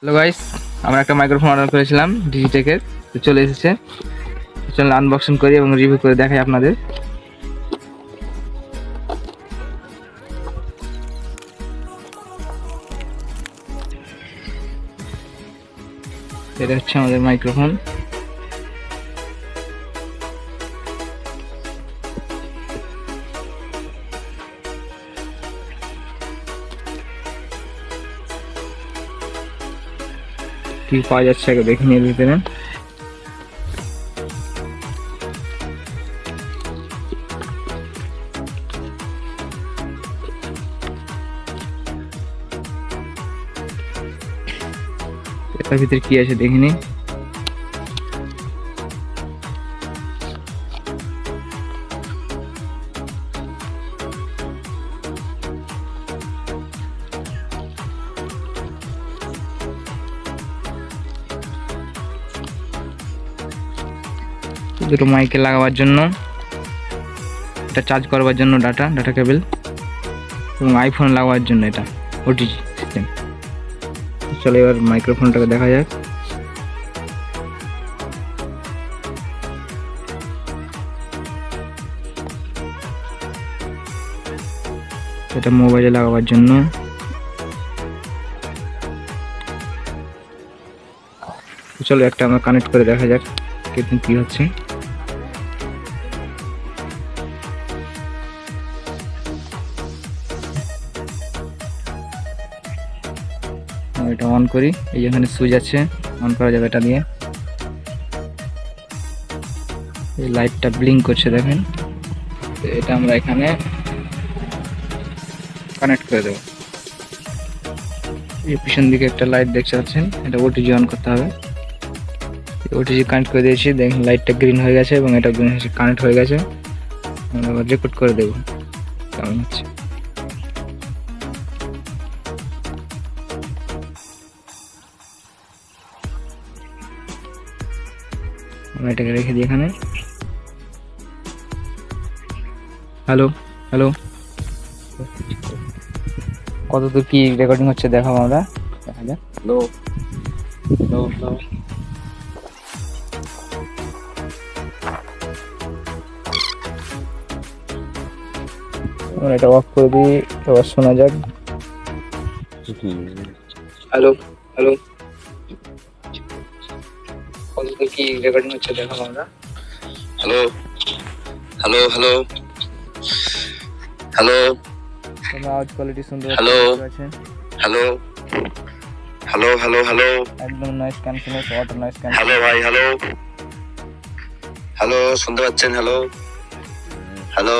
Hello guys, আমরা একটা microphone order করেছিলাম ডিজিটেকের, তো চলে এসেছে। চলুন আনবক্সিং করি এবং রিভিউ করে দেখাই আপনাদের। এটা হচ্ছে আমাদের মাইক্রোফোন। কি পাওয়া যাচ্ছে আগে দেখে নিয়ে ভিতরে। এটার ভিতরে কি আছে দেখে নিই। দুটো মাইকে লাগাবার জন্য, এটা চার্জ করবার জন্য ডাটা কেবল, এবং আইফোন লাগাবার জন্য এটা ওটিজি সিস্টেম। চলো এবার মাইক্রোফোনটাকে দেখা যাক। এটা মোবাইলে লাগাবার জন্য। চলো একটা আমরা কানেক্ট করে দেখা যাক কি হচ্ছে। এটা অন করি, এই যেখানে সুইচ আছে অন করা যাবে এটা দিয়ে। এই লাইটটা ব্লিঙ্ক করছে দেখেন, এটা আমরা এখানে কানেক্ট করে দেবো। এই পিছন দিকে একটা লাইট দেখতে পাচ্ছেন, এটা ওটিজি অন করতে হবে। ওটিজি কানেক্ট করে দিয়েছি, দেখেন লাইটটা গ্রিন হয়ে গেছে এবং এটা কানেক্ট হয়ে গেছে। আমরা আবার রেকর্ড করে দেবো কেমন হচ্ছে। আমরা এটাকে রেখে দিই এখানে। হ্যালো হ্যালো, কতদূর কি রেকর্ডিং হচ্ছে দেখাবো আমরা, দেখা যাক। হ্যালো হ্যালো হ্যালো, এটা অফ করে দিই, এবার শোনা যাক। হ্যালো হ্যালো, কতদূর কি রেকর্ডিং হচ্ছে দেখাবো আমরা। হ্যালো হ্যালো হ্যালো হ্যালো, আওয়াজ কোয়ালিটি সুন্দর হ্যালো আছে। হ্যালো হ্যালো হ্যালো হ্যালো, একদম noise cancellation, auto noise hello cancellation. ভাই, হ্যালো হ্যালো, শুনতে পাচ্ছেন? Hello hello